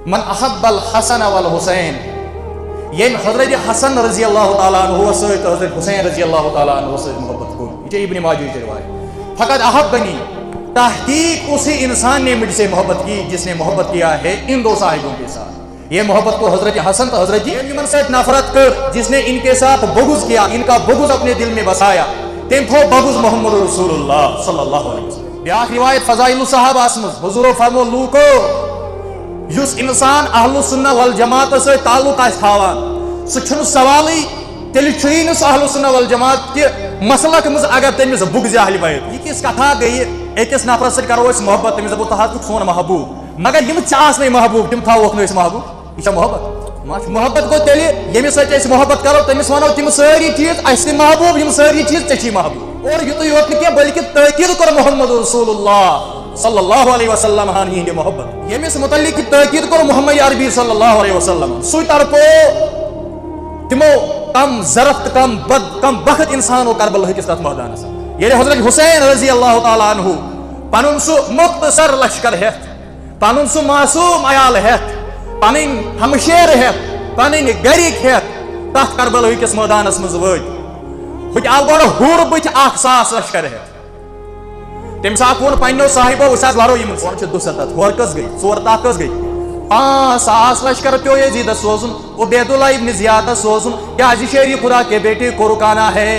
من احب الحسن والحسین یم حضرت حسن رضی اللہ تعالیٰ عنہ سۭتۍ حضرت حسین رضی اللہ تعالیٰ عنہ سۭتۍ محبت کو، یہ ابن ماجہ کی روایت، فقط احبنی، تحقیق اسی انسان نے مجھ سے محبت کی جس نے محبت کیا ہے ان دو صاحبوں کے ساتھ۔ یہ محبت کو حضرت حسن تو حضرت یمن سے نفرت کر، جس نے ان کے ساتھ بغض کیا، ان کا بغض اپنے دل میں بسایا، تم تھو بغض محمد رسول اللہ صلی اللہ علیہ وسلم۔ بیاکھ روایت فضائل الصحابہ اسمز حضور فرمو لوکو یس انسان اہل السنہ والجماعت سے تعلق آس تھاوان سہ چھن سوالی تیل چھوئی نس اہل السنہ والجماعت کہ مسلک مز اگر تمس بغض اہل بیت یہ کس کتھا گئی اکس نفر سۭتۍ کرو أسۍ محبت تمس دپو تہٕ سون محبوب مگر یم ژاسنے محبوب تم تھاوکھ نہٕ أسۍ محبوب یہ محبت محبت گو تیل یمس سۭتۍ أسۍ محبت کرو تمس ونو تم ساری چیز اَسہِ تہِ محبوب یم ساری چیز ژےٚ چھی محبوب اور یُتُے یوت نہٕ کینٛہہ بلکہ تٲکیٖد کور محمد رسول اللہ صلی اللہ علیہ وسلم ہن ہند محبت یمس متعلق تاکید کور محمد عربی صلی اللہ علیہ وسلم سوئی طرفو تمو کم ضرف کم بخت انسانو کربل ہکس تر میدان یعنی حضرت حسین رضی اللہ تعالیٰ عنہ پن سہ مختصر لشکر ہتھ پن سہ معصوم عیال ہتھ پن ہمشیر ہتھ پن گرک ہتھ تر کربل ہکس میدانس مز وت بت آو گوڑ ہور بت 1,000 لشکر ہتھ تم سات وون پنو صاحبو اس لڑو یم 200 ہور کس گئی 4 کس گئی 5,000 لشکر پیو یزید سوزن عبید اللہ ابن زیاد سوزن کیا شیر خدا کے بیٹے کو رکانا ہے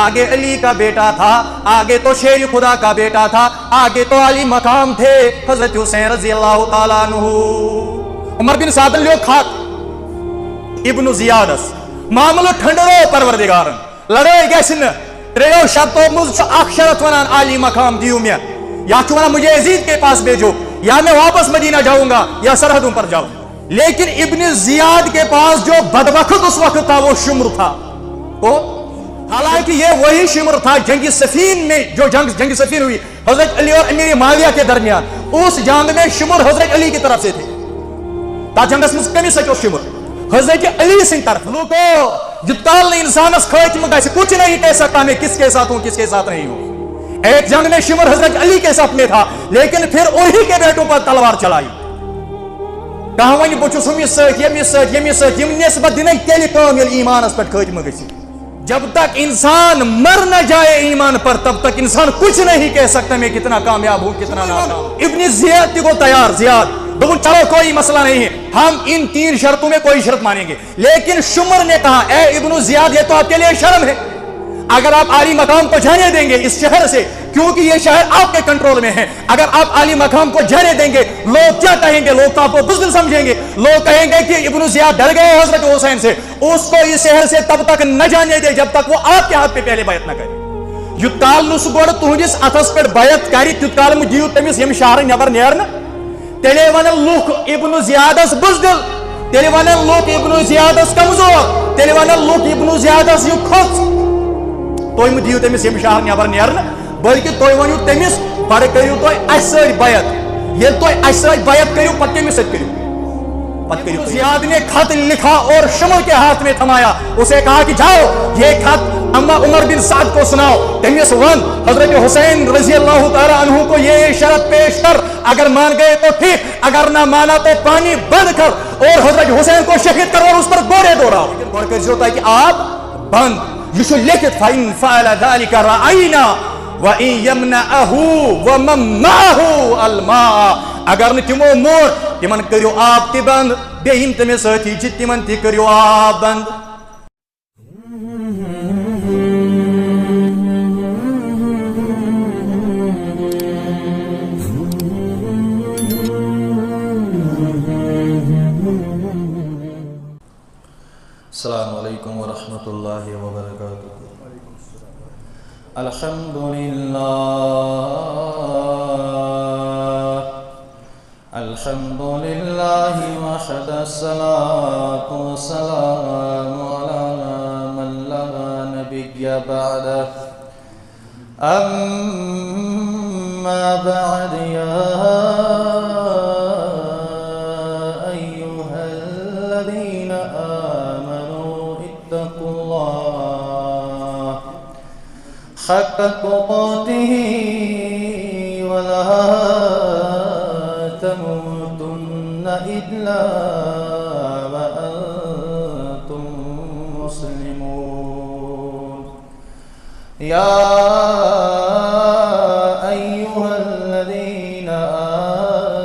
آگے علی کا بیٹا تھا آگے تو شیر خدا کا بیٹا تھا آگے تو علی مقام تھے حضرت حسین رضی اللہ تعالیٰ عنہ عمر بن سعد لیو کھات ابن زیادس معاملہ ٹھنڈرو پروردگارن لڑائی گیسن تریو شرطوں مجھ اخ شرط ونان عالی مقام دیو میں یا تو مجھے یزید کے پاس بھیجو یا میں واپس مدینہ جاؤں گا یا سرحدوں پر جاؤں لیکن ابن زیاد کے پاس جو بدبخت اس وقت تھا وہ شمر تھا حالانکہ یہ وہی شمر تھا جنگ صفین میں جو جنگ صفین ہوئی حضرت علی اور امیر معاویہ کے درمیان اس جنگ میں شمر حضرت علی کی طرف سے تھے تا جنگس میں کمی سچو شمر حضرت علی سن طرف لوگو جتال انسانس خاتم گھس کچھ نہیں کہہ سکتا میں کس کے ساتھ ہوں کس کے ساتھ نہیں ہوں ایک جنگ میں شمر حضرت علی کے ساتھ میں تھا لیکن پھر وہی کے بیٹوں پر تلوار چلائی کہا ون بچس ہمس ست یم نسبت دن تیل کام یل ایمانس پر خاتم گھس جب تک انسان مر نہ جائے ایمان پر تب تک انسان کچھ نہیں کہہ سکتا میں کتنا کامیاب ہوں کتنا ناکام ابن زیاد کو تیار زیاد چلو کوئی مسئلہ نہیں ہے ہم ان 3 شرطوں میں کوئی شرط مانیں گے لیکن شمر نے کہا اے ابن زیاد یہ تو آپ کے لیے شرم ہے اگر آپ عالی مقام کو جانے دیں گے اس شہر سے کیونکہ یہ شہر آپ کے کنٹرول میں ہے اگر آپ عالی مقام کو جانے دیں گے لوگ کیا کہیں گے لوگ تو آپ کو بزدل سمجھیں گے لوگ کہیں گے کہ ابن زیاد ڈر گئے حضرت حسین سے اس کو اس شہر سے تب تک نہ جانے دے جب تک وہ آپ کے ہاتھ پہ پہلے بیعت نہ کرے یوت کال نس گوڑ تہندس اتھس پہ بیعت کر تیت کال دیو تمس یم شہر نبر نیرنا تیلے ونن لوک ابن زیادس بزدل تیلے ونن لوک ابن زیادس کمزور تیلے ونن لوک ابن زیادس یہ کھوت توئی دیو تمس یم شہر نبر نیرنا بلکہ توئی ونیو تمس بڑے کریو توئی اس سۭتۍ بیعت یہ توئی اس سۭتۍ بیعت کریو پتہ کمس سۭتۍ کریو زیاد نے خط لکھا اور شمر کے ہاتھ میں تھمایا اسے کہا کہ جاؤ یہ خط اما عمر بن سعد کو سناؤ تمس ون حضرت حسین رضی اللہ تعالیٰ عنہ کو یہ شرط پیش کر اگر مان گئے تو ٹھیک اگر نہ مانا تو پانی بند کر اور حضرت حسین کو شہید کر اور اس پر گوڑے دوڑاؤ گوڑ کر ہوتا ہے کہ آپ بند یہ لکھت فَإِن فَعَلَ ذَلِكَ رَأَيْنَا وَإِن يَمْنَعَهُ وَمَن مَّعَهُ الْمَاءَ اگر نہ تمو مور تمن کریو آپ تہ بند بیہم تمے ساتھی چھ تمن تہ کریو آپ بند السلام علیکم ورحمۃ اللہ وبرکاتہ الحمدللہ الحمدللہ وحدہ الصلاۃ والسلام علی من لا نبی بعدہ اما بعد یا ایہا الذین آمنوا اتقوا اللہ حق تقاته ولا تموتن إلا وأنتم مسلمون يا أيها الذين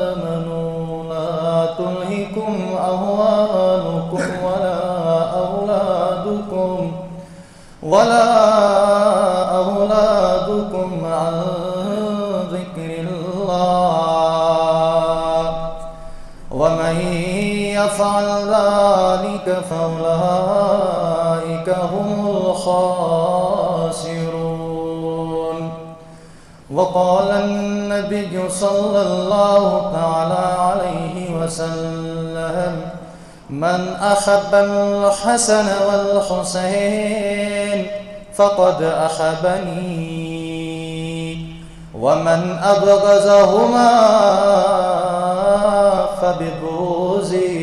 آمنوا لا تلهكم أموالكم ولا أولادكم عن ذكر الله ومن يفعل ذلك فأولئك هم الخاسرون وقال النبي صلى الله تعالى عليه وسلم من أحب الحسن والحسين فقد أحبني ومن أبغضهما فببغضي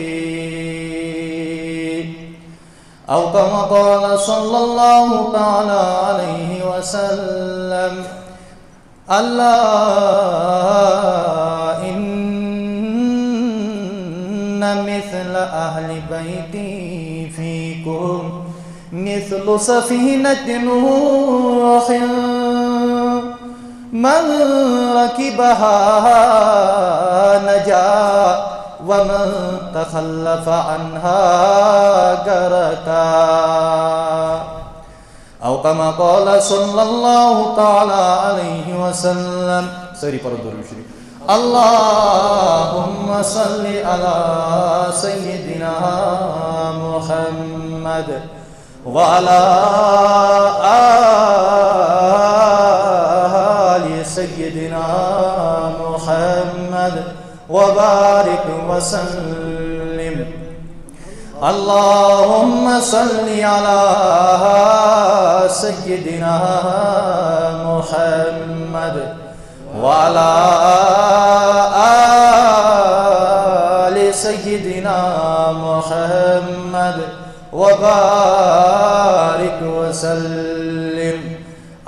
أو كما قال صلى الله تعالى عليه وسلم ألا إن مثل أهل بيتي فيكم مثل سفينة نوح من ركبها نجا ومن تخلف عنها غرقا أو كما قال صلى الله تعالى عليه وسلم سوري پردور شریف اللهم صل على سيدنا محمد وعلى آل سيدنا محمد وبارك وسلم اللهم صل على سيدنا محمد وعلى آل سيدنا محمد وبارك وسلم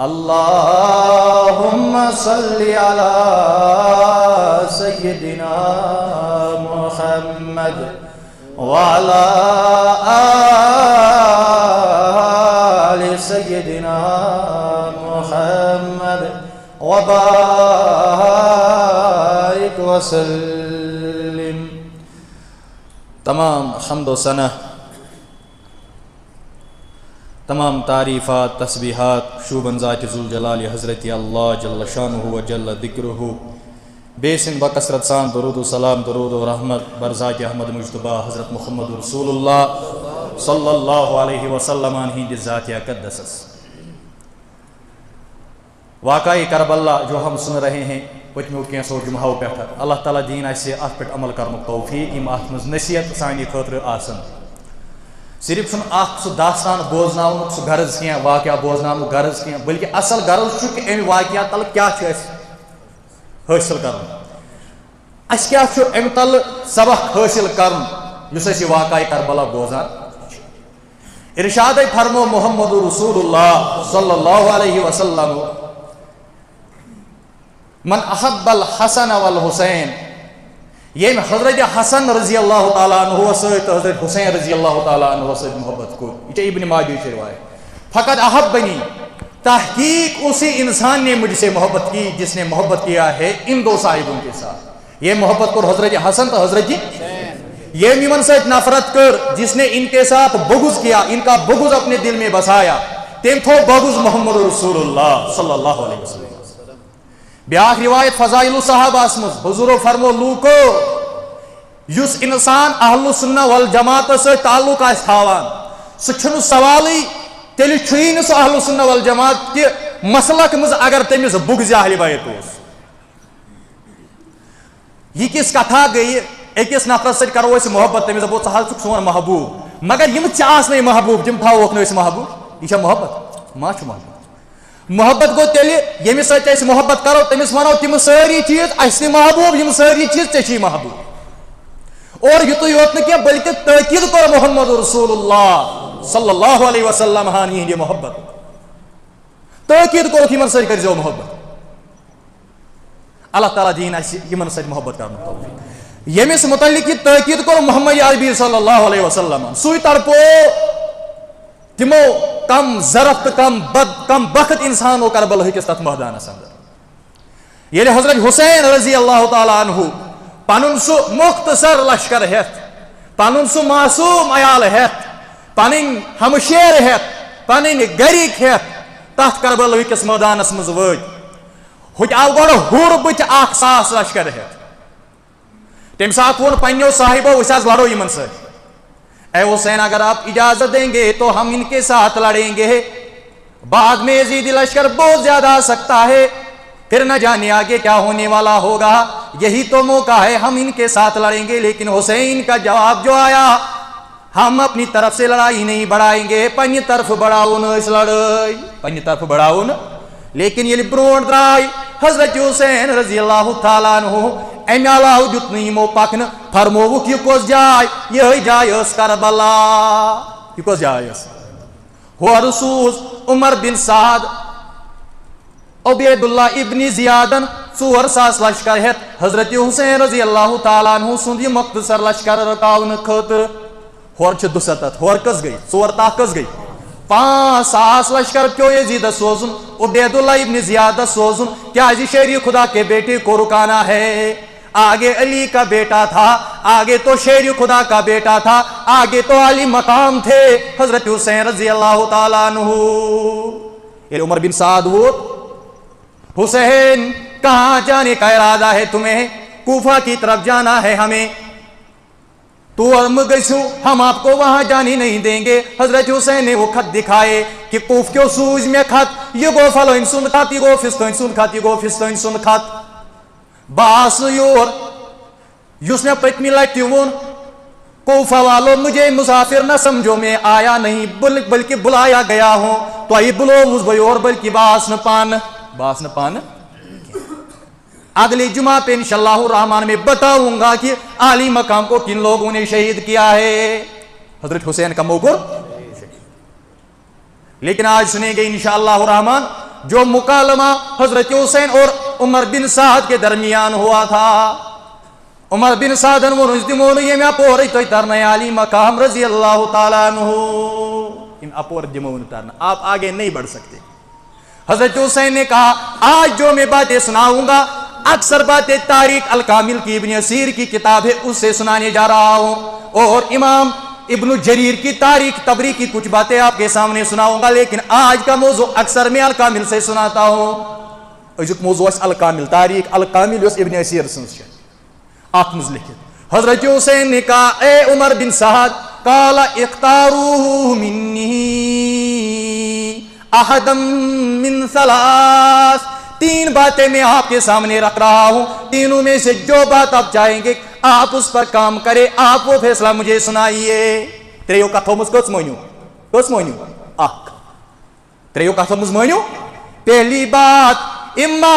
اللهم صل على سيدنا محمد وعلى آل سيدنا محمد وبارك وسلم تمام حمد و ثنا تمام تعریفات تسبیحات شوبن ذات ذوالجلال حضرت اللہ جل شانہ و جل ذکرہ بیسن بکثرت سان درود و سلام درود و رحمت برذات احمد مجتبی حضرت محمد رسول اللہ صلی اللہ علیہ وسلم ہند ذات اقدس واقعی کربلا جو ہم سن رہے ہیں پتمو کینسو جمعہ پہ اللہ تعالیٰ دین اسے ات پہ عمل کرنے توفیق یم ات مز نصیحت سانہ خاطر آسن صرف چھن اخ سہ داستان بوزناونک سہ غرض کینٛہہ واقعہ بوزناونک غرض کینٛہہ بلکہ اصل غرض چھُ کہ امہِ واقعہ تل کیٛاہ چھُ اَسہِ حٲصِل کرُن اَسہِ کیٛاہ چھُ امہِ تل سبق حٲصِل کرُن یُس أسۍ یہِ واقعہ کربلا بوزان ارشاد فرمو محمد رسول اللہ صلی اللہ علیہ وسلم من احب الحسن والحسین یم حضرت حسن رضی اللہ تعالیٰ عنہ سۭتۍ حضرت حسین رضی اللہ تعالیٰ عنہ سۭتۍ محبت کور یہ ابن ماجہ کی روایت فقط احبنی تحقیق اسی انسان نے مجھ سے محبت کی جس نے محبت کیا ہے ان دو صاحبوں کے ساتھ یہ محبت کور حضرت حسن تو حضرت یہ یمن سے نفرت کر جس نے ان کے ساتھ بغض کیا ان کا بغض اپنے دل میں بسایا تم تھو بغض محمد رسول اللہ صلی اللہ علیہ وسلم بیاکھ روایت فضائل الصحابہ اسمز حضور فرمو لوکو یس انسان اہل سنہ والجماعت سے تعلق آس تھاوان سہ سوالی تیل چھ سہ اہل سنہ والجماعت کہ مسلک مز اگر تمس بغض اہل بیت اس یہ کس کتھا گئی اکس نفرس ست کرو اس محبت تمس دپو ژٕ حظ چھُکھ سون محبوب مگر یم ژےٚ محبوب تم تھاووکھ نہٕ أسۍ محبوب یہ محبت ما چھُ محبت محبت گو تیلہِ ییٚمِس سۭتۍ أسۍ محبت کرو تٔمِس وَنو تِم سٲری چیٖز اَسہِ تہِ محبوب یِم سٲری چیٖز ژےٚ چھی محبوب اور یُتُے یوت نہٕ کینٛہہ بلکہِ تٲکیٖد کوٚر محمد رسول اللہ صلی اللہ علیہ وسلم ہن یِہنٛدِ محبت تٲکیٖد کوٚرُکھ یِمن سۭتۍ کٔرۍزیو محبت اللہ تعالیٰ دِیِن اَسہِ یِمن سۭتۍ محبت کرنُک توفیٖق یمس متعلق یہ تاکید کر محمد عربی صلی اللہ علیہ وسلم سوئی طرفو تمو کم ضرف کم بخت انسانو کربلا ہکس تت میدانس اندر یل حضرت حسین رضی اللہ تعالیٰ عنہ پنن سو مختصر لشکر ہیت پنن سو معصوم عیال ہیت پنن ہمشیر ہیت پنن گرک ہیت تت کربلا ہکس میدانس مز وت ہت آو گوڑ ہور بت 1,000 لشکر ہیت تم سات وون پنو صاحبو اس لڑو یمن سے اے حسین اگر آپ اجازت دیں گے تو ہم ان کے ساتھ لڑیں گے بعد میں یزیدی لشکر بہت زیادہ آ سکتا ہے پھر نہ جانے آگے کیا ہونے والا ہوگا یہی تو موقع ہے ہم ان کے ساتھ لڑیں گے لیکن حسین کا جواب جو آیا ہم اپنی طرف سے لڑائی نہیں بڑھائیں گے پنی طرف بڑھاؤن اس لڑائی پنی طرف بڑھاؤن لیکن یہ برونٹ درائی حضرت حسین رضی اللہ تعالیٰ عنہ امی علاوہ دیت نمو پکن فرموک یہ کس جائے یہ جائے اس کربلا یہ کس جائے اس ہو رسوز عمر بن سعد عبید اللہ ابن زیادن 4,000 لشکر ہیت حضرت حسین رضی اللہ تعالیٰ عنہ سند یہ مختصر لشکر رکاون خاطر ہور چھ 200 ہور کس گئی 4 کس گئی 5,000 لشکر کیوں یزید سوزن عبید اللہ ابن زیادہ سوزن کیا جی شیری خدا کے بیٹے کو رکانا ہے آگے علی کا بیٹا تھا آگے تو شیری خدا کا بیٹا تھا آگے تو علی مقام تھے حضرت حسین رضی اللہ تعالیٰ عنہ یہ عمر بن سعد وہ حسین کہاں جانے کا ارادہ ہے تمہیں کوفہ کی طرف جانا ہے ہمیں تو گسو ہم آپ کو وہاں جانے نہیں دیں گے حضرت حسین نے وہ خط دکھائے کہ کوف کیوں سوز میں خط یہ گو فلوین سن خط یہ گو فستوین سن خط یہ گو فستوین سن خط باس یور یس میں پتمی لٹی ون کوفہ والو مجھے مسافر نہ سمجھو میں آیا نہیں بلکہ بلایا گیا ہوں تو آئی بلو مزبیور بلکہ باس نہ پان اگلی جمعہ پہ انشاءاللہ الرحمن میں بتاؤں گا کہ عالی مقام کو کن لوگوں نے شہید کیا ہے حضرت حسین کا موقر لیکن آج سنیں گے انشاءاللہ الرحمن جو مکالمہ حضرت حسین اور عمر بن سعد کے درمیان ہوا تھا عمر بن سعد وہ رجدمون یہ میں اپور تو ترنا عالی مقام رضی اللہ تعالیٰ عنہ ان اپور دمون ترنا آپ آگے نہیں بڑھ سکتے حضرت حسین نے کہا آج جو میں باتیں سناؤں گا اکثر باتیں تاریخ الکامل کی ابن اسیر کی کتاب ہے اس سے سنانے جا رہا ہوں اور امام ابن جریر کی تاریخ تبری کی کچھ باتیں آپ کے سامنے سناؤں گا لیکن آج کا موضوع اکثر میں الکامل سے سناتا ہوں ازیک موضوع الکامل تاریخ الکامل اس ابن اسیر سنس آپ مز لکھت حضرت حسین نے کہا اے عمر بن سعد قال اختاروه منی احدم من 3 3 باتیں میں آپ کے سامنے رکھ رہا ہوں تینوں میں سے جو بات آپ چاہیں گے آپ اس پر کام کریں آپ وہ فیصلہ مجھے سنائیے تریو کتھومس کس مونیو اخ تریو کتھومس مونیو پہلی بات اما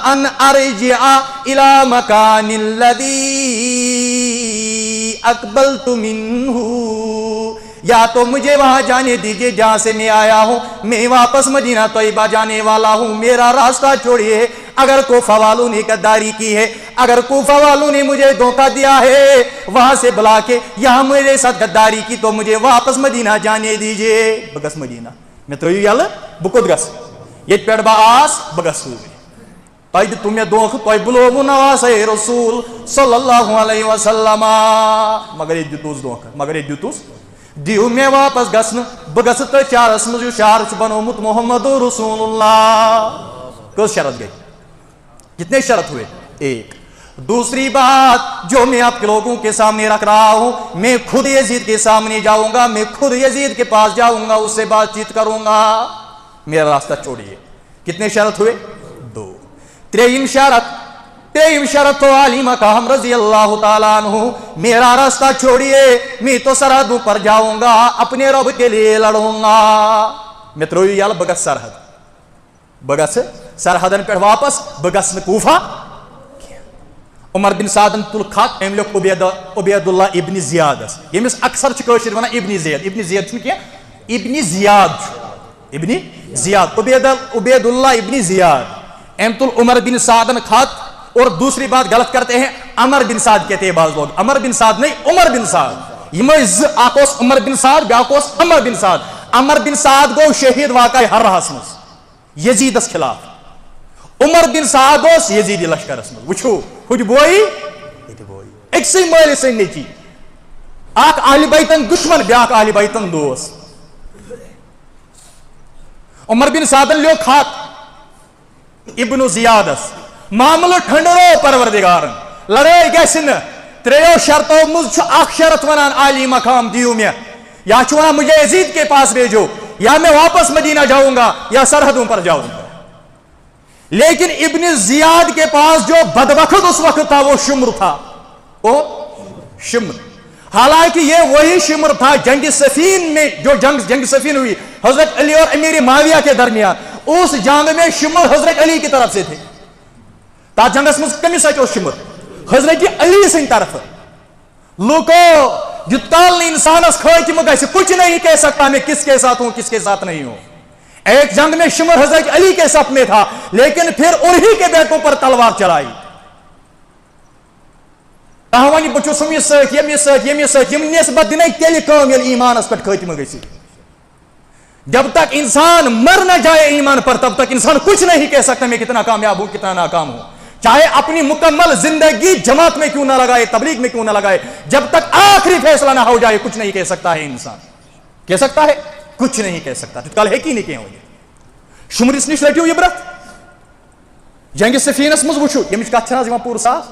ان ارجع الى مکان الذی اقبلت منہ یا تو مجھے وہاں جانے دیجئے جہاں سے میں آیا ہوں میں واپس مدینہ طیبہ جانے والا ہوں میرا راستہ چھوڑیے اگر کوفہ والوں نے غداری کی ہے اگر کوفہ والوں نے مجھے دھوکہ دیا ہے وہاں سے بلا کے یہاں میرے ساتھ غداری کی تو مجھے واپس مدینہ جانے دیجئے بگس مدینہ میں تو یل بکت گس یہ پیڑ با آس بگس ہوئے تمہیں دھوکہ تو بلو نواز رسول صلی اللہ علیہ وسلم مگر یہ دیتوس دھوکہ مگر یہ دیتوس دیو میں واپس گسن بگس تو شہرس مز شہر بنومت محمد رسول اللہ کس شرط گئی کتنے شرط ہوئے 1 دوسری بات جو میں آپ کے لوگوں کے سامنے رکھ رہا ہوں میں خود یزید کے سامنے جاؤں گا میں خود یزید کے پاس جاؤں گا اس سے بات چیت کروں گا میرا راستہ چھوڑیے کتنے شرط ہوئے 2 3 شرط تو علی مقام رضی اللہ تعالیٰ عنہ میرا راستہ چھوڑیے میں تو سرحدوں پر جاؤں گا اپنے رب کے لیے لڑوں گا میں تروئی یال بگس سرحدن پر واپس بگس کوفہ عمر بن سعدن تل خط ام لوگ عبید اللہ ابن زیاد یمس اکثر چھ ونان ابن زیاد کیا ابن زیاد عبید اللہ ابن زیاد ام تل عمر بن سعدن خط اور دوسری بات غلط کرتے ہیں عمر بن سعد کہتے ہیں بعض لوگ، عمر بن سعد نہیں، عمر بن سعد، یہ اکوس عمر بن سعد بیاکوس عمر بن سعد. عمر بن سعد گو شہید واقع ہرہس مز یزیدس خلاف. عمر بن سعد اس یزیدی لشکرس مز. وچھو ہج بوئی یہ بوئی اکسی مٲلِس سٕنٛدۍ نیٚچی، اکھ اہلِ بیتن دشمن بیاکھ اہلِ بیتن دوست. عمر بن سعدن لیو خط ابن زیادس، معاملہ ٹھنڈرو پروردگارن، لڑائی گژھِ نہٕ. تریو شرطو مز چھُ اکھ شرط ونان عالی مقام دیو میں، یا چھُ ونان مجھے یزید کے پاس بھیجو، یا میں واپس مدینہ جاؤں گا یا سرحدوں پر جاؤں گا. لیکن ابن زیاد کے پاس جو بدبخت اس وقت تھا وہ شمر تھا. وہ شمر، حالانکہ یہ وہی شمر تھا جنگ صفین میں، جو جنگ صفین ہوئی حضرت علی اور امیر معاویہ کے درمیان، اس جنگ میں شمر حضرت علی کی طرف سے تھے. تا جنگس مز کمس اس شمر حضرت علی سن طرف. لوکو جتال انسانس خاتم گژھِ، کچھ نہیں کہہ سکتا میں کس کے ساتھ ہوں کس کے ساتھ نہیں ہوں. ایک جنگ میں شمر حضرت علی کے صف میں تھا، لیکن پھر انہی کے بیٹوں پر تلوار چلائی. ونی بچس یمس ست یمس ست یمس ست یم نسبت دن تیل کام یل ایمانس پہ خاتمہ گژھِ. جب تک انسان مر نہ جائے ایمان پر تب تک انسان کچھ نہیں کہہ سکتا میں کتنا کامیاب ہوں کتنا ناکام ہوں. چاہے اپنی مکمل زندگی جماعت میں کیوں نہ لگائے، تبلیغ میں کیوں نہ لگائے، جب تک آخری فیصلہ نہ ہو جائے کچھ نہیں کہہ سکتا ہے انسان. کہہ سکتا ہے کچھ نہیں کہہ سکتا. کل ہے کی نہیں کہ شمرس نش رٹو عبرت. جنگ صفینس مز وچھو یمچ کتھ چھنا پور صاف.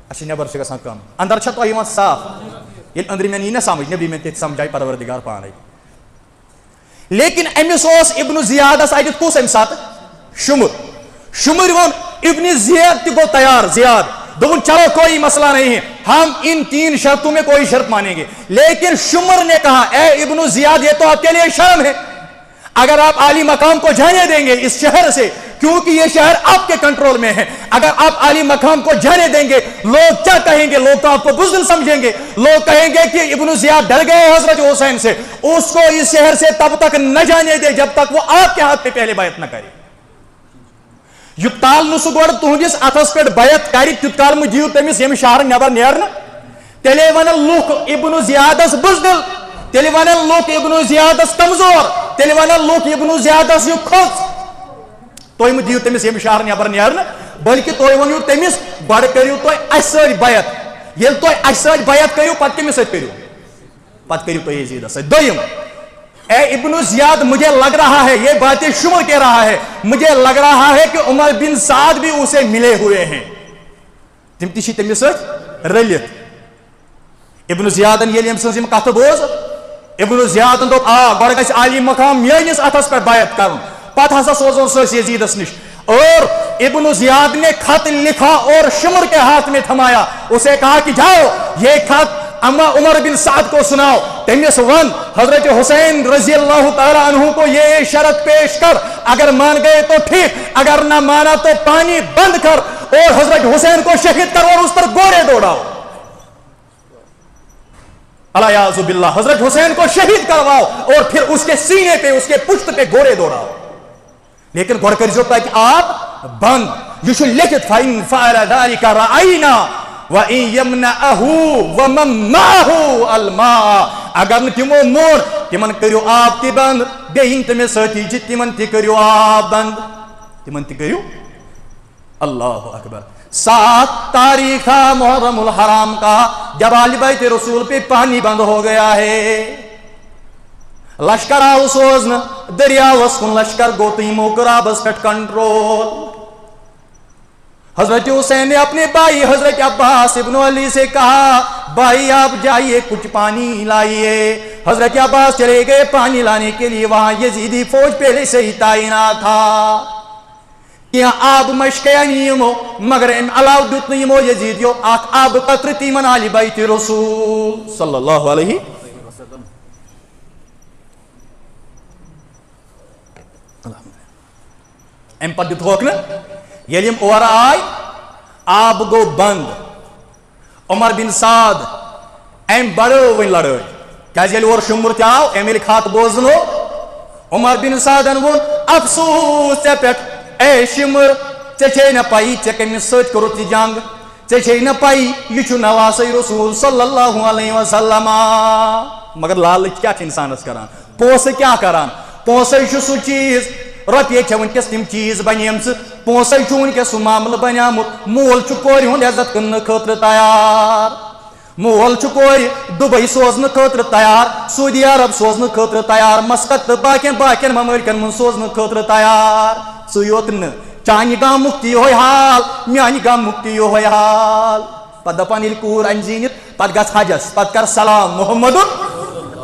اچھا نبر سے گژھان کم، اندر چھا تو یوان صاف. یل اندر میں نہیں نہ سمجھ، نبی میں تیت سمجھائی پروردگار پانے. لیکن امس اوس ابن زیادس اتت کس ام سات شمر. شمر ون ابن زیاد تہ گو تیار. زیاد دون چلو کوئی مسئلہ نہیں ہے، ہم ان 3 شرطوں میں کوئی شرط مانیں گے. لیکن شمر نے کہا اے ابن زیاد یہ تو آپ کے لیے شرم ہے، اگر آپ عالی مقام کو جانے دیں گے اس شہر سے، کیونکہ یہ شہر آپ کے کنٹرول میں ہے، اگر آپ عالی مقام کو جانے دیں گے لوگ کیا کہیں گے؟ لوگ تو آپ کو بزدل سمجھیں گے. لوگ کہیں گے کہ ابن زیاد ڈر گئے حضرت حسین سے، اس کو اس شہر سے تب تک نہ جانے دے جب تک وہ آپ کے ہاتھ پہ پہلے بیعت نہ کرے. یوتال نہ سہ گۄڈٕ تُہنٛدِس اتھس پٮ۪ٹھ بیعت کرِ تیوٗت کال مہ دِیِو تٔمِس ییٚمہِ شہرٕ نٮ۪بر نیرنہٕ. تیٚلے ونن لُکھ ابن زیادس بزدل، تیٚلہِ ونن لُکھ ابن زیادس کمزور، تیٚلہِ ونن لُکھ ابن زیادس یہِ کھوٚژ. تُہۍ مہ دِیِو تٔمِس ییٚمہِ شہرٕ نٮ۪بر نیرنہٕ، بلکہ تُہۍ ؤنِو تٔمِس گۄڈٕ کٔرِو تُہۍ اَسہِ سۭتۍ بیعت. ییٚلہِ تُہۍ اَسہِ سۭتۍ بیعت کٔرِو پتہٕ کٔمِس سۭتۍ کٔرِو؟ پتہٕ کٔرِو تُہۍ یزیدس سۭتۍ. دوٚیِم، اے ابن زیاد مجھے لگ رہا ہے، یہ باتیں شمر کہہ رہا ہے، مجھے لگ رہا ہے کہ عمر بن سعد بھی اسے ملے ہوئے ہیں. تم تہ چھ تٔمِس سۭتۍ رٔلِتھ. ابن زیادن ییٚلہِ أمۍ سٕنٛز یِم کتھٕ بوز، ابن زیادن دوٚپ آ گۄڈٕ گژھِ عالی مقام میٲنِس اتھس پٮ۪ٹھ بیعت کرُن، پتہٕ ہسا سوزون سُہ أسۍ یزیدس نش. اور ابن زیاد نے خط لکھا اور شمر کے ہاتھ میں تھمایا. اسے کہا کہ جاؤ یہ خط اما عمر بن سعد کو سناؤ. تمس ون حضرت حسین رضی اللہ تعالیٰ عنہ کو یہ شرط پیش کر، اگر مان گئے تو ٹھیک، اگر نہ مانا تو پانی بند کر اور حضرت حسین کو شہید کر اور اس پر گوڑے دوڑاؤ. الیاذ باللہ، حضرت حسین کو شہید کرواؤ اور پھر اس کے سینے پہ اس کے پشت پہ گوڑے دوڑاؤ. لیکن گوڑ کر جو کہ آپ بند یہ چھ لکھت فَإِن فَعَلَ ذَلِكَ رَأَيْنَا وَإِن يَمْنَعَهُ وَمَن مَّعَهُ الْمَاءَ. اگر نہ تمو مون تمن کریو آپ تہ بند، بیٚیہِ تمے سۭتی چھ تمن تہ کریو آپ بند، تمن تہ کریو. اللہ اکبر. 7 تاریخ تھا محرم الحرام کا جب آل بیت رسول پہ پانی بند ہو گیا ہے. لشکر آو سوزن دریاوس کن، لشکر گو تو یمو کر آبس پٮ۪ٹھ کنٹرول. حضرت حسین نے اپنے بھائی حضرت عباس ابن علی سے کہا بھائی آپ جائیے کچھ پانی لائیے. حضرت عباس چلے گئے پانی لانے کے لیے. وہاں یزیدی فوج پہلے سے ہی تعینات تھا. یہاں آب مشکیا نیمو مگر ان علاو دیت نیمو یزیدیو آخ آب قطر تیمن آلی بیت رسول صلی اللہ علیہ وسلم. ام پتہ دیت ہوک نا یل یم اور آئی آب گو بند. عمر بن سعد ام بڑو ون لڑائی کیازِ یل اور شمر تہ آو ام یل خط بوزنو. عمر بن سعدن وون افسوس ژے پٮ۪ٹھ اے شمر ژے نا پائی ژے کمس سۭتۍ کوٚرُتھ یہِ جنگ ژے نا پائی یہ چھُ نواسے رسول صلی اللہ علیہ وسلم مگر لالچ کیا انسانس کران پونسہٕ کیا کران پونسے چھُ سُہ چیٖز رۄپیے چھےٚ وٕنکٮ۪س تِم چیٖز بنیمژٕ پونسے چھُ وٕنکٮ۪س سُہ معاملہٕ بنیومُت مول چھُ کورِ ہُنٛد عزت کٕننہٕ خٲطرٕ تیار مول چھُ کورِ دُبے سوزنہٕ خٲطرٕ تیار سعودی عرب سوزنہٕ خٲطرٕ تیار مسقط تہٕ باقین ممٲلکن منٛز سوزنہٕ خٲطرٕ تیار ژٕ یوت نہٕ چانہِ گامُک تہِ یِہوے حال میانہِ گامُک تہِ یِہوے حال پتہٕ دپان ییٚلہِ کوٗر انہِ زیٖنِتھ پتہٕ گژھ حجس پتہٕ کر سلام محمدُن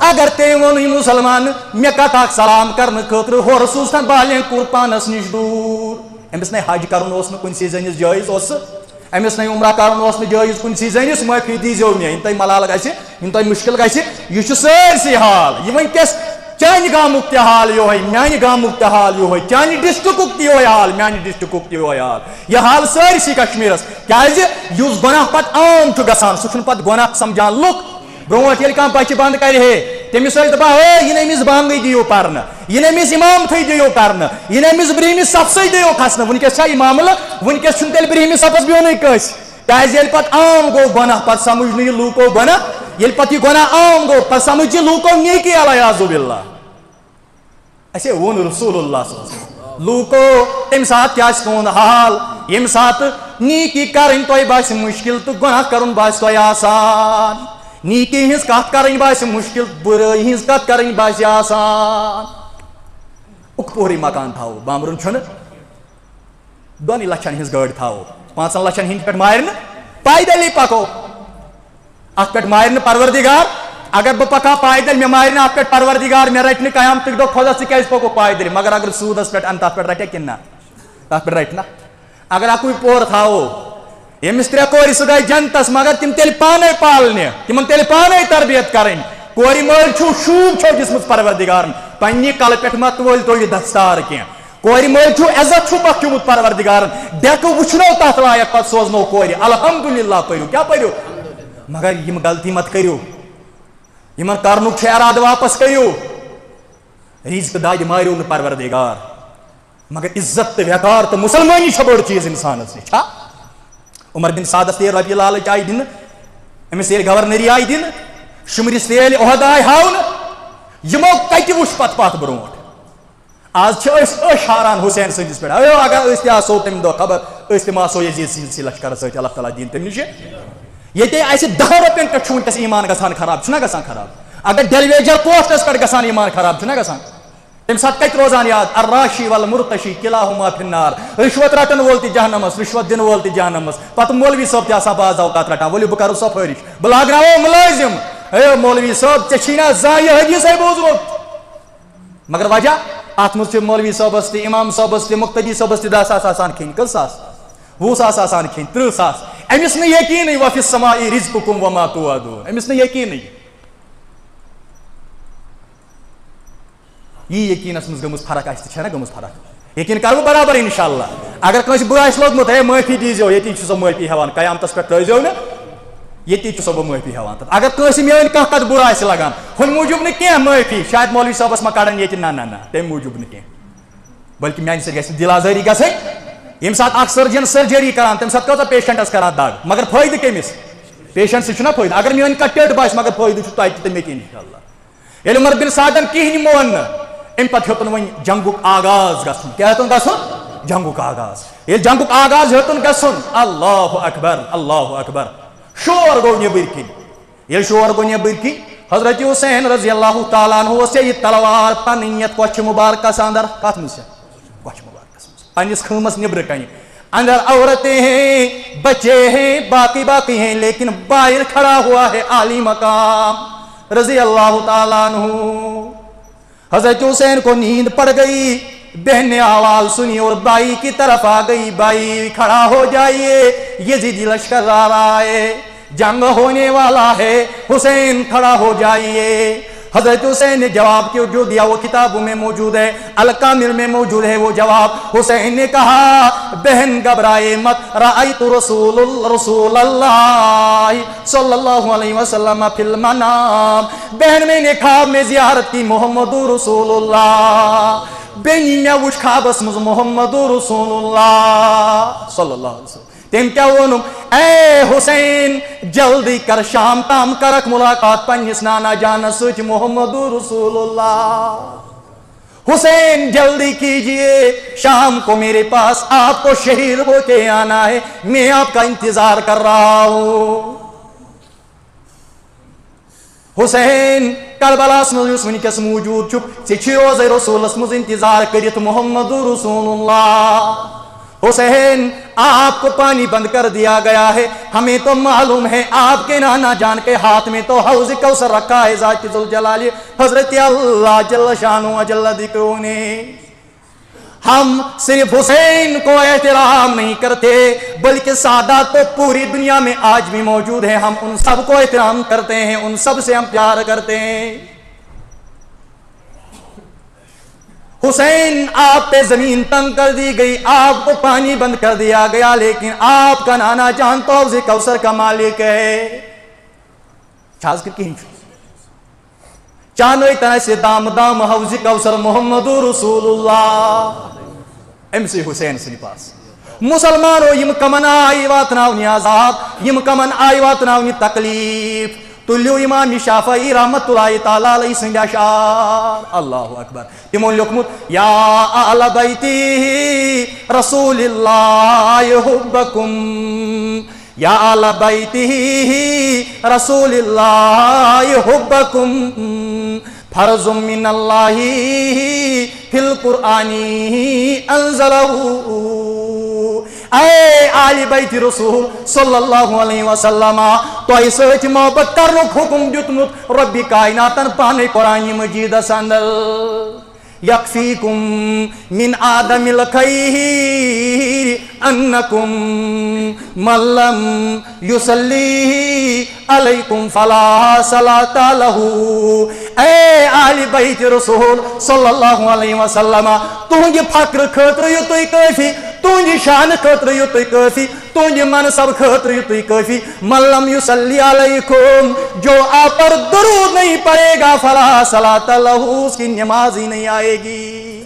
اگر تٔمۍ ووٚن یہِ مُسلمان مےٚ کتھ اکھ سلام کرنہٕ خٲطرٕ ہورٕ سوٗزتھن بالین کوٗر پانس نِش دوٗر أمِس نے حج کرُن اوس نہٕ کُنسٕے زٔنِس جٲیز اوس أمِس نے عمرہ کرُن اوس نہٕ جٲیز کُنسٕے زٔنِس معٲفی دیٖزیو مےٚ یِم تۄہہِ ملال گژھِ یِم تۄہہِ مُشکل گژھِ یہِ چھُ سٲرسٕے حال یہِ وٕنکٮ۪س چانہِ گامُک تہِ حال یِہوے میانہِ گامُک تہِ حال یِہوے چانہِ ڈسٹرکُک تہِ یِہوے حال میانہِ ڈسٹرکُک تہِ یِہوے حال یہِ حال سٲرسٕے کشمیٖرس کیازِ یُس گۄناہ پتہٕ عام چھُ گژھان سُہ چھُنہٕ پتہٕ گۄناہ سمجھان لُکھ برونٛٹھ ییٚلہِ کانٛہہ بچہِ بنٛد کرِ ہے تٔمِس ٲسۍ دپان ہے یِن أمِس بانگٕے دِیِو پرنہٕ یِن أمِس اِمامتھٕے دِیِو کرنہٕ یِن أمِس برٛہمِس صفسٕے دِیِو کھسنہٕ وٕنکٮ۪س چھا یہِ معاملہٕ وٕنکٮ۪س چھُنہٕ تیٚلہِ برٛہمِس صفس بِہنٕے کٲنٛسہِ کیازِ ییٚلہِ پتہٕ عام گوٚو گۄناہ پتہٕ سمجھ نہٕ یہِ لوٗکو گۄناہ ییٚلہِ پتہٕ یہِ گۄناہ عام گوٚو پتہٕ سمجھ یہِ لوٗکو نیکی علیاذ باللہ اَسے ووٚن رسول اللہ صلی اللہ علیہ وسلم لوٗکو تمہِ ساتہٕ کیٛاہ چھُ تُہُنٛد حال ییٚمہِ ساتہٕ نیکی کرٕنۍ تۄہہِ باسہِ مُشکل تہٕ گۄناہ کرُن باسہِ تۄہہِ آسان نیکی ہٕنٛز کتھ کرٕنۍ باسہِ مُشکل بُرٲیی ہٕنٛز کتھ کرٕنۍ باسہِ آسان اُک پورٕے مکان تھاوو بامبرُن چھُنہٕ 2 لچھن ہٕنٛز گٲڑۍ تھاوو 5 لچھن ہٕنٛدۍ پٮ۪ٹھ مارِ نہٕ پایدلی پکو اتھ پٮ۪ٹھ مارِ نہٕ پروردگار اگر بہٕ پکہٕ ہا پایدل مےٚ مارِ نہٕ اتھ پٮ۪ٹھ پروردگار مےٚ رٹہِ نہٕ قیامتٕکۍ دۄہ خۄدا ژٕ کیازِ پوٚکُکھ پایدلی مگر اگر سوٗدس پٮ۪ٹھ انہٕ تتھ پٮ۪ٹھ رٹیا کِنہٕ نہ تتھ پٮ۪ٹھ رٹہِ نہ اگر اکُے پور تھاوو ییٚمِس 3 کورِ سُہ گژھِ جنتس مگر تِم تیٚلہِ پانے پالنہِ تِمن تیٚلہِ پانے تربیت کرٕنۍ کورِ مٲلۍ چھُو شوٗب چھو دِژمٕژ پروردگارن پننہِ کلہٕ پٮ۪ٹھ ما تُلۍ تُہۍ یہِ دستار کینٛہہ کورِ مٲلۍ چھُو عزت چھُو بخشیومُت پروردگارن ڈیکہٕ وٕچھنو تتھ لایق پتہٕ سوزنو کورِ الحمدللہ پٔرِو کیٛاہ پٔرِو مگر یِم غلطی مت کٔرِو یِمن کرنُک چھُ ارادٕ واپس کٔرِو رِزقہٕ دادِ مٲرِو نہٕ پروردگار مگر عزت تہٕ ویقار تہٕ مُسلمٲنی چھےٚ بٔڑ چیٖز انسانس نِش چھا عمر بن سعدس تہِ ییٚلہِ رۄپیہِ لالٕچ آیہِ دِنہٕ أمِس ییٚلہِ گورنری آیہِ دِنہٕ شُمرِس تہِ ییٚلہِ عہدٕ آیہِ ہاونہٕ یِمو کتہِ وٕچھ پتہٕ برونٛٹھ آز چھِ أسۍ ہاران حُسین سٕنٛدِس پٮ۪ٹھ اگر أسۍ تہِ آسو تمہِ دۄہ خبر أسۍ تہِ ما آسو یزیٖد سٕنٛدسٕے لشکرس سۭتۍ اللہ تعالیٰ دِیِن تمہِ نِش ییٚتہِ اَسہِ 10 رۄپین پٮ۪ٹھ چھُ وٕنکٮ۪س ایٖمان گژھان خراب چھُنہ گژھان خراب اگر ڈیلیویجر پوسٹس پٮ۪ٹھ گژھان ایٖمان خراب چھُنہ گژھان تمہِ ساتہٕ کتہِ روزان یاد الراشی والمرتشی کِلاہُما فِنار رِشوت رٹن وول تہِ جہنمس رِشوت دِنہٕ وول تہِ جہنمس پتہٕ مولوی صٲب تہِ آسان بعض اوقات رٹان ؤلِو بہٕ کرو سفٲرِش بہٕ لاگناوو مُلٲزِم ہے مولوی صٲب ژےٚ چھی نا زانٛہہ یہِ حدیٖثے بوٗزمُت مگر وجہ اتھ منٛز چھِ مولوی صٲبس تہِ امام صٲبس تہِ مُقتدی صٲبس تہِ 10 ساس آسان کھیٚنۍ کٔژ ساس 20 ساس آسان کھیٚنۍ 30 ساس أمِس نہٕ یقیٖنٕے وفِ السماء رزقکم وما توعدون أمِس نہٕ یقیٖنٕے یی یقیٖنس منٛز گٔمٕژ فرق اَسہِ تہِ چھےٚ نا گٔمٕژ فرق یقیٖن کرٕ بہٕ برابر انشاء اللہ اگر کٲنٛسہِ بُرٕ آسہِ لوٚگمُت ہے معٲفی دیٖزیو ییٚتی چھُ سۄ معٲفی ہٮ۪وان قیامتس پٮ۪ٹھ ترٲیزیو نہٕ ییٚتی چھُ سۄ بہٕ معٲفی ہٮ۪وان تتھ اگر کٲنٛسہِ میٲنۍ کانٛہہ کتھ بُرٕ آسہِ لگان ہُمہِ موٗجوٗب نہٕ کینٛہہ معٲفی شاید مولوی صٲبس ما کڑان ییٚتہِ نہ تمہِ موٗجوٗب نہٕ کینٛہہ بلکہِ میانہِ سۭتۍ گژھِ دِل آزٲری گژھٕنۍ ییٚمہِ ساتہٕ اکھ سٔرجن سٔرجری کران تمہِ ساتہٕ کۭژاہ پیشنٹس کران دگ مگر فٲیدٕ کٔمِس پیشنٹس چھُنہ فٲیدٕ اگر میٲنۍ کتھ ٹٔٹ باسہِ مگر فٲیدٕ چھُ تۄہہِ تہِ تہٕ مےٚ تہِ انشاء اللہ ییٚلہِ عمر بن سعدن کِہینۍ مون نہٕ امہِ پتہٕ ہیوٚتُن وۄنۍ جنگُک آغاز گژھُن کیٛاہ ہیوٚتُن گژھُن جنگُک آغاز ییٚلہِ جنگُک آغاز ہیوٚتُن گژھُن اللہ اکبر شور گوٚو نیٚبٕرۍ کِنۍ ییٚلہِ شور گوٚو نیٚبٕرۍ کِنۍ حضرت حُسین رضی اللہ تعالیٰ عنہ اوس یہِ تلوار پنٕنۍ یتھ کۄچھِ مُبارکس انٛدر کتھ منٛز چھےٚ کۄچھِ مُبارکس منٛز پننِس خۭمس نیٚبرٕ کنہِ اندر عورتیں ہیں بچے ہیں باقی ہیں لیکن باہر کھڑا ہوا ہے عالی مقام رضی اللہ تعالیٰ عنہ حضرت حسین کو نیند پڑ گئی بہن نے آواز سنی اور بھائی کی طرف آ گئی بھائی کھڑا ہو جائیے یزیدی لشکر آ رہا ہے جنگ ہونے والا ہے حسین کھڑا ہو جائیے حضرت حسین نے جواب جو دیا وہ کتابوں میں موجود ہے الکامل میں موجود ہے وہ جواب حسین نے کہا بہن گھبرائے مت رأیت رسول اللہ صلی اللہ علیہ وسلم فی المنام بہن میں نے خواب میں زیارت کی محمد رسول اللہ بینی مے وچھ خوابس مز محمد رسول اللہ صلی اللہ علیہ وسلم تم کیا ونم اے حسین جلدی کر شام تام کرک ملاقات پنس نانا جانس سچ محمد رسول اللہ حسین جلدی کیجئے شام کو میرے پاس آپ کو شہید ہو کے آنا ہے میں آپ کا انتظار کر رہا ہوں حسین کربلاس مز ونکس موجود ٹھیک روز رسولس مز انتظار کرت محمد رسول اللہ حسین آپ کو پانی بند کر دیا گیا ہے ہمیں تو معلوم ہے آپ کے نانا جان کے ہاتھ میں تو حوض کوثر رکھا ہے ذات ذوالجلال حضرت اللہ جل شانہ و جل ذکرہ نے ہم صرف حسین کو احترام نہیں کرتے بلکہ سادات تو پوری دنیا میں آج بھی موجود ہیں ہم ان سب کو احترام کرتے ہیں ان سب سے ہم پیار کرتے ہیں حسین آپ پہ زمین تنگ کر دی گئی آپ کو پانی بند کر دیا گیا لیکن آپ کا نانا جان تو حوض کوثر کا مالک ہے چانوئی طرح سے دام دام حوض کوثر محمد رسول اللہ ام سی حسین سن پاس مسلمانوں یم کمن آئی واتناونی عذاب یم کمن آئی واتناونی تکلیف تلیو امام شافعی رحمت اللہ تعالی علیہ سند اشعار اللہ اکبر تمون لیوکھمت یا اہل بیتی رسول اللہ حبکم یا اہل بیتی رسول اللہ حبکم فرض من اللہ فی القرآن انزلہ اے آل بیت رسول صلی اللہ علیہ وسلم تو سچ محبت کرنک حکم دیتمت رب کائناتن پانے قرآن مجید اندر یکفیکم من آدم الخیر انکم من لم یصلی علیکم فلا صلاة لہ اے آل بیت رسول صلی اللہ علیہ وسلم تہنگی فقر خاطر یوتوی کافی تہنگی شان خاطر یوتوی کافی تہنگی منصب خاطر یوتوی کافی من لم یصلی علیکم جو آپ پر درود نہیں پڑے گا فلا صلاة لہ اس کی نماز ہی نہیں آئے گی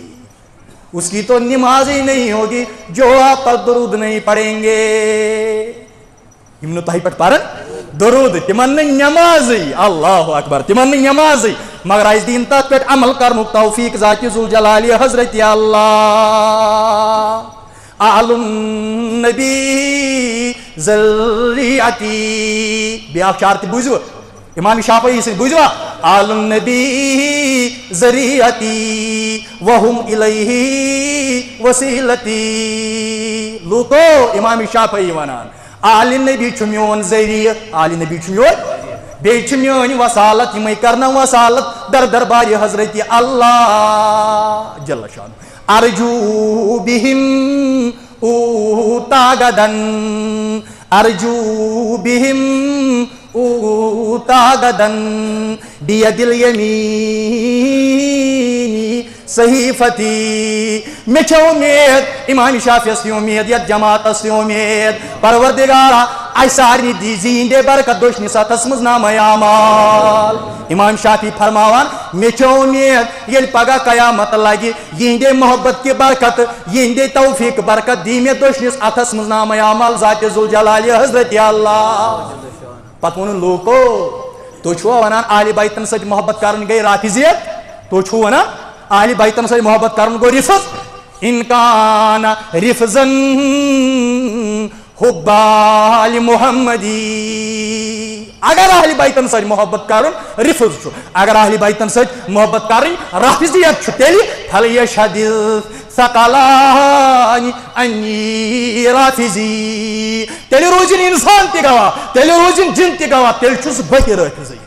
اس کی تو نماز ہی نہیں ہوگی جو آپ پر درود نہیں پڑھیں گے تہ پہ پارن درود تمن نمازی اللہ اکبر تمن نمازی مگر اس دین تک پہ عمل کرن توفیق ذات ذوالجلال حضرت اللہ اہل النبی ذریعتی بیاکھ شعر بوزو امام شافعی سے بوزو اہل النبی ذریعتی وہم الیہ وسیلتی لوکو امام شافعی ونان آل نبی چھ میون ذریعہ آل نبی چھ میون بیچ چھ میون وصالت یمے کرنا وصالت در دربار حضرت اللہ جل شان ارجو بہم اوتا غدن ارجو بہم اوتا غدن بید الیمین صحیفتی میں چھو امید امام شافعی سے امید یا جماعت سے امید پروردگارا آئی سارنی دی زیندے برکت دوشنی ساتھ مز نام اعمال امام شافعی فرماوان میں چھو امید یہ پگا قیامت لگی یہندے محبت کی برکت یہندے توفیق برکت دی میں دوشنی ساتھ مز نام اعمال ذات ذوالجلال حضرت اللہ پتون لوکو تو چھو ونان آل بیتن سچ محبت کرن گئی رافضیت تو چھو ونان آل بیتن سے محبت کرن گو رفض انکان رفضن حب آل محمدی اگر اہل بیتن سے محبت کرن رفض چھو اگر اہل بیتن سے محبت کرن رافضیت چھو تیلی فلیشہد ثقلانی انی رافضی تیلی روزن انسان تی گوا تیلی روزن جن تی گوا تیلی چھوس بکی رافضی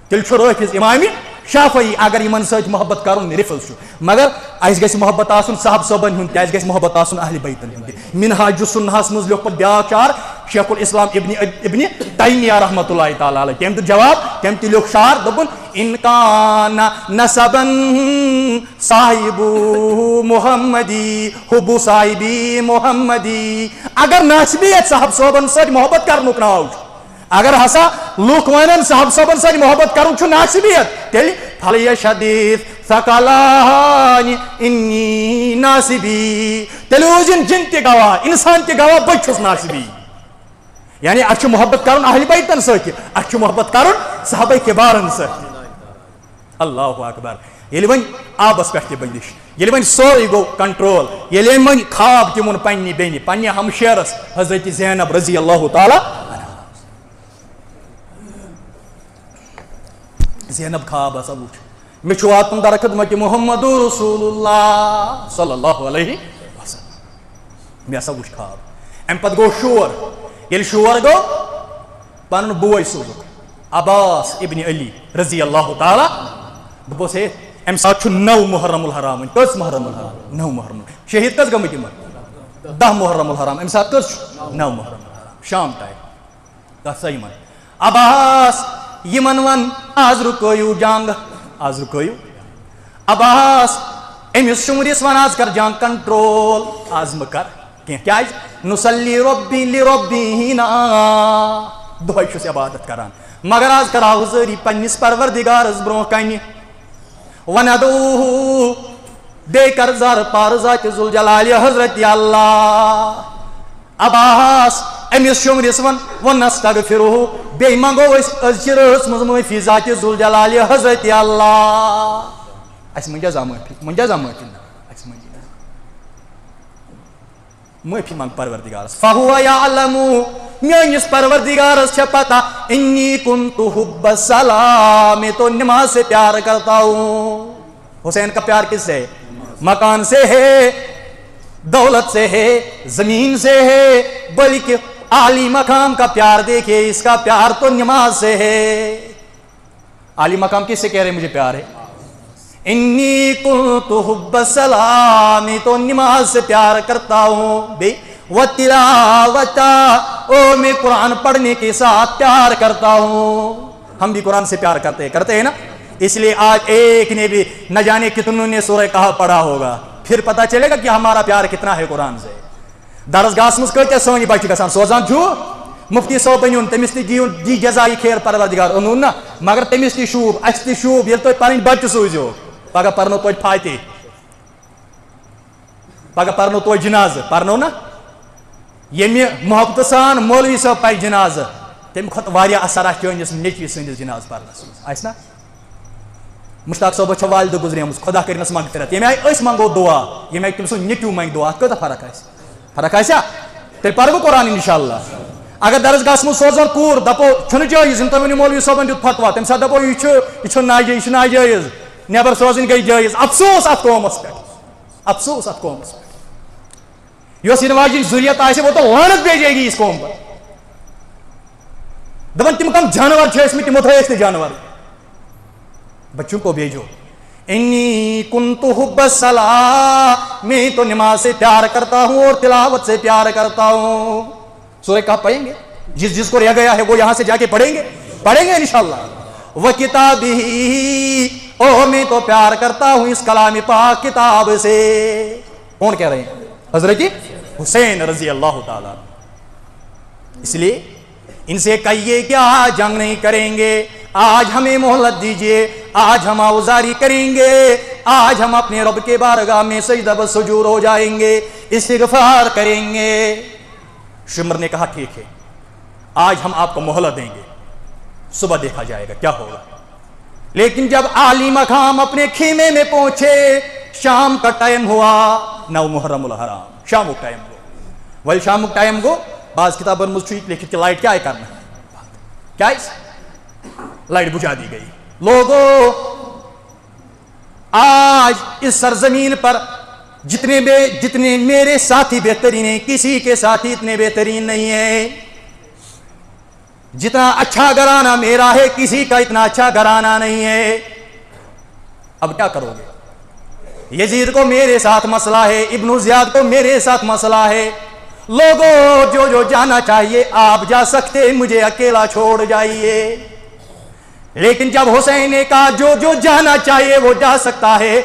تیلی چھو رافض امامی شافعی اگر یمن سۭتۍ محبت کرن رفض چھُ مگر اَسہِ گژھِ محبت آسُن صاحب صٲبن ہُنٛد تہِ اَسہِ گژھِ محبت آسُن اہل بیتن ہُنٛد تہِ منہاج السنہس منٛز لیوکھ پتہٕ بیٛاکھ شعر شیخ الاسلام ابن تیمیہ رحمۃ اللہ تعالیٰ علیہ تٔمۍ دیُت جواب تٔمۍ تہِ لیوکھ شعر دوٚپُن ان کان نسبن صاحب محمدی حب صاحبی محمدی اگر ناسبیت صاحب صٲبن سۭتۍ محبت کرنُک ناو چھُ اگر ہسا لوک ونن صاحب صٲبن سۭتۍ محبت کرُن چھُ ناسبیت تیٚلہِ فلیشہد ثقلان انی ناسبی تیل جن تہ گواہ انسان تہ گواہ بہٕ چھُس ناسبی یعنی اتھ محبت کرن اہل بیتن ستھ اتھ محبت کرن صحابہ کبارن ستھ اللہ اکبر ییٚلہِ وۄنۍ آبس پٮ۪ٹھ تہِ بندش ییٚلہِ وۄنۍ سورُے گوٚو کنٹرول ییٚلہِ أمۍ وۄنۍ خواب تہِ ووٚن پننہِ بیٚنہِ پننہِ ہمشیرس حضرت زینب رضی اللہ تعالیٰ زینب خواب ہسا وٕچھ مےٚ چھُ واتُن در خدمت محمد رسول اللہ صلی اللہ علیہ وسلم مےٚ ہسا وٕچھ خواب امہِ پتہٕ گوٚو شور ییٚلہِ شور گوٚو پنُن بوے سوٗزُکھ عباس ابن علی رضی اللہ تعالیٰ دوٚپُس ہے امہِ ساتہٕ چھُ 9 محرم الحرام کٔژ محرم الحرام 9 محرم شہیٖد کٔژ گٔمٕتۍ یِمن 10 محرم الحرام امہِ ساتہٕ کٔژ چھُ 9 محرم الحرام شام ٹایم کتھ سا یِمن عباس یِمن ون آز رُکٲیِو جنگ آز رُکٲیِو عباس أمِس شُمرِس ون آز کر جنگ کنٹرول آز مہٕ کر کینٛہہ کیازِ نُصلی رۄبی لِرۄبینا دۄہے چھُس عبادت کران مگر آز کراو زٲری پننِس پروردگارس برونٛہہ کنہِ وَنَدُوهُ بیٚیہِ کر زار پار ذاتِ ذوالجلالِ حضرت اللہ عباس أمِس شُمرِس وَنَسْتَغْفِرُهُ بیٚیہِ منگو أسۍ أزچہِ رٲژ منٛز معٲفی ذاتِ ذوالجلالِ حضرت اللہ اَسہِ منٛجا معٲفی منٛجا معٲفی اَسہِ منٛجی معٲفی منگ پروردگارس فَهُوَ يَعْلَمُ میٲنِس پروردگارس چھےٚ پتہ انی كنت حب الصلاة میں تو نماز سے پیار کرتا ہوں حسین کا پیار کس سے ہے مکان سے ہے دولت سے ہے زمین سے ہے بلکہ اعلی مقام کا پیار دیکھیے اس کا پیار تو نماز سے ہے اعلی مقام کس سے کہہ رہے مجھے پیار ہے انی کنت حب الصلاة میں تو نماز سے پیار کرتا ہوں بے وَتِلَاوَتَا او میں قرآن پڑھنے کے ساتھ پیار کرتا ہوں ہم بھی قرآن سے پیار کرتے ہیں نا اس لیے آج ایک نے بھی نہ جانے کتنوں نے سورہ کہا پڑھا ہوگا پھر پتہ چلے گا کہ ہمارا پیار کتنا ہے قرآن سے درسگاہس مز کۭتیاہ سٲنۍ بچہِ گژھان سوزان چھُ مفتی صٲب أنِوُن تٔمِس تہِ دی جزایہِ خیر پروردگار اوٚنوُن نا مگر تٔمِس تہِ شوٗب اَسہِ تہِ شوٗب ییٚلہِ تُہۍ پنٕنۍ بچہِ سوٗزِو پگاہ پرنو توتہِ فاتح پگاہ پرنو توتہِ جنازٕ پرنو نا ییٚمہِ محبتہٕ سان مولوی صٲب پرِ جنازٕ تمہِ کھۄتہٕ واریاہ اثر آسہِ چٲنِس نیٚچوِس سٕنٛدِس جنازٕ پرنس منٛز آسہِ نا مشتاق صٲبس چھےٚ والدٕ گُزریمٕژ خۄدا کٔرِنس مغفرت ییٚمہِ آیہِ أسۍ منگو دُعا ییٚمہِ آیہِ تٔمۍ سُنٛد نیٚچوٗ منگہِ دُعا اتھ کۭژاہ فرق آسہِ تیٚلہِ پرٕ بہٕ قرآن انشاء اللہ اگر درسگاہس منٛز سوزان کوٗر دپو چھُنہٕ جٲیز یِم تۄہہِ ؤنِو مولوی صٲبن دیُت فتوا تمہِ ساتہٕ دپو یہِ چھُ ناجٲیز نیبر سوزٕنۍ گٔے جٲیز افسوس اتھ قومس پٮ۪ٹھ افسوس اتھ قومس پٮ۪ٹھ یۄس یِنہٕ واجیٚنۍ ذُریت آسہِ وہ تو لعنت بھیجے گی اس قوم پر دپان تِم کم جانور چھِ ٲسمٕتۍ تِمو تھٲے أسۍ تہِ جانور بچوں کو بھیجو انی کنت حب الصلاة میں تو نماز سے پیار کرتا ہوں اور تلاوت سے پیار کرتا ہوں سورہ کہف پڑھیں گے جس کو رہ گیا ہے وہ یہاں سے جا کے پڑھیں گے انشاءاللہ وَكِتَابِهِ او میں تو پیار کرتا ہوں اس کلام پاک کتاب سے کون کہہ رہے ہیں حضرت حسین رضی اللہ تعالیٰ اس لیے ان سے کہیے کہ آج جنگ نہیں کریں گے آج ہمیں مہلت دیجیے آج ہم آوزاری کریں گے آج ہم اپنے رب کے بارگاہ میں سجدہ و سجود ہو جائیں گے استغفار کریں گے شمر نے کہا ٹھیک ہے آج ہم آپ کو مہلت دیں گے صبح دیکھا جائے گا کیا ہوگا لیکن جب عالی مقام اپنے خیمے میں پہنچے شام کا ٹائم ہوا 9 محرم الحرام شام کا ٹائم گو ولی شام کا ٹائم گو بعض کتابن مجھ چھو لکھت کہ لائٹ کیا ہے کرنا کیا ہے لائٹ بجھا دی گئی لوگوں آج اس سرزمین پر جتنے میرے ساتھی بہترین ہیں کسی کے ساتھی اتنے بہترین نہیں ہیں جتنا اچھا گھرانہ میرا ہے کسی کا اتنا اچھا گھرانہ نہیں ہے اب کیا کرو گے یزید کو میرے ساتھ مسئلہ ہے ابن زیاد کو میرے ساتھ مسئلہ ہے لوگوں جو جانا چاہیے آپ جا سکتے مجھے اکیلا چھوڑ جائیے لیکن جب حسین نے کہا جو جانا چاہیے وہ جا سکتا ہے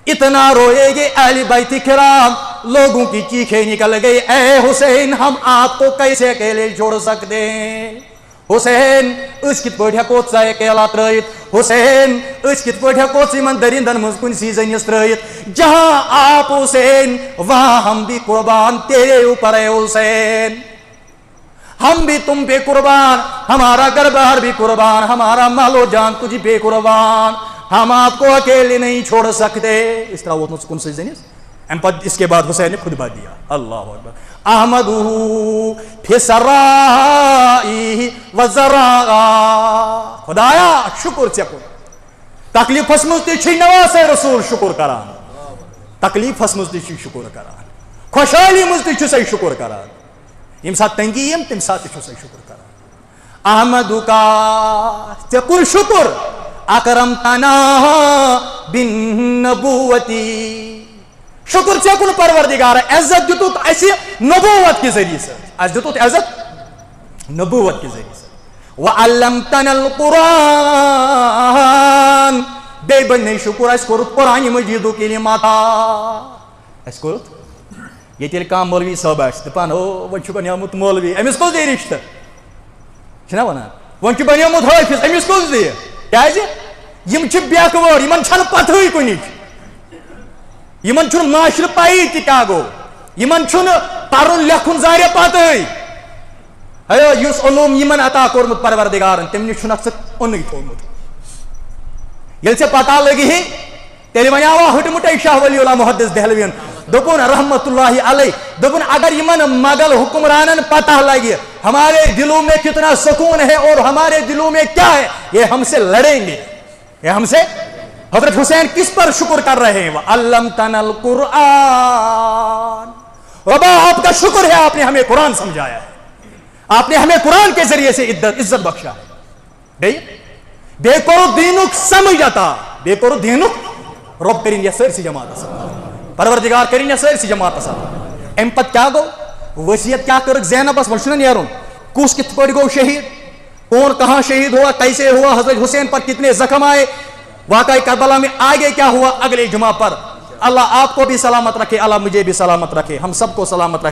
اتنا روئے گے اہل بیت کرام لوگوں کی چیخیں نکل گئی اے حسین ہم آپ کو کیسے اکیلے چھوڑ سکتے ہیں حسین اس کت پٲٹھۍ ہٮ۪کو ژےٚ کیلا ترٲیِتھ حسین اس کت پٲٹھۍ ہٮ۪کو ژٕ یِمن دٔرِندن منٛز کُنسی زٔنِس ترٲیِتھ جہاں آپ حسین وہاں ہم بھی قربان تیرے اوپر ہے حسین ہم بھی تم پہ قربان ہمارا گھر بار بھی قربان ہمارا مال و جان تجھ پہ قربان ہم آپ کو اکیلے نہیں چھوڑ سکتے. اس طرح ووتمُت کُنسٕے زٔنِس امہِ پتہٕ اس کے بعد حسین نے خطبہ دیا. اللہ اکبر. احمدہ فی سرائی و ضراء. خدایا شکر ژےٚ کُن تکلیفس منٛز تہِ چھُے نواسے رسول شکر کران تکلیفس منٛز تہِ چھُے شکر کران خوشحالی منٛز تہِ چھُسے شکر کران ییٚمہِ ساتہٕ تنگی یِم تمہِ ساتہٕ تہِ چھُسے شکر کران. احمدُ کا ژےٚ کوٚر شکر اکرمتنا بالنبوتی. شکر ژےٚ کُن پروردگار عزت دِتُتھ اَسہِ نبوت کہِ ذٔریعہٕ سۭتۍ اَسہِ دِتُتھ عزت نبوت کہِ ذٔریعہٕ سۭتۍ. وعلمتنا القرآن بیٚیہِ بنے شکر اَسہِ کوٚرُتھ قرآنہِ مجیٖدُک علم عطا. اَسہِ کوٚرُتھ ییٚتہِ ییٚلہِ کانٛہہ مولوی صٲب آسہِ دپان او وۄنۍ چھُ بنیومُت مولوی أمِس کُس دِیہِ رِشتہٕ چھِنا وَنان وۄنۍ چھُ بنیومُت حٲفِظ أمِس کُس دِیہِ کیازِ یِم چھِ بیک وٲڈ یِمن چھنہٕ پتہٕے کُنِچ یِمن چھُنہٕ معاشرٕ پایی تہِ کیاہ گوٚو یِمن چھُنہٕ پرُن لیکھُن زارِ پتہٕے. ہے یُس علوم یِمن عطا کوٚرمُت پروردگارن تٔمۍ نِش چھُنکھ ژٕ اوٚنُے تھوٚومُت. ییٚلہِ ژےٚ پتہ لگہِ تیٚلہِ وَنیاوا ہُٹمُٹے شاہ ولی اللہ محدث دہلویَن دوٚپُن رحمت اللہ علیہ دوٚپُن اگر یِمن مغل حکمرانن پتہ لگہِ ہمارے دلوں میں کتنا سکون ہے اور ہمارے دلوں میں کیا ہے یہ ہم سے لڑیں گے یہ ہم سے. حضرت حسین کس پر شکر کر رہے ہیں وَعَلَّمْتَنَا الْقُرْآنَ. ربا آپ کا شکر ہے آپ نے ہمیں قرآن سمجھایا ہے آپ نے ہمیں قرآن کے ذریعے سے عزت بخشا ہے. بے کرو دینک سمجھ آتا بے کرو دینک رب کریں یہ سٲرسٕے جماعتس پروردگار کریں یہ سٲرسٕے جماعتس. امہِ پتہٕ کیاہ گوٚو وصیت کیا کٔرٕکھ زینبس وۄنۍ چھُنہ نیرُن کُس کِتھ پٲٹھۍ گوٚو شہید کون کہاں شہید ہوا کیسے ہوا حضرت حسین پر کتنے زخم آئے واقعی کربلا میں آگے کیا ہوا اگلے جمعہ پر. اللہ آپ کو بھی سلامت رکھے اللہ مجھے بھی سلامت رکھے ہم سب کو سلامت رکھے.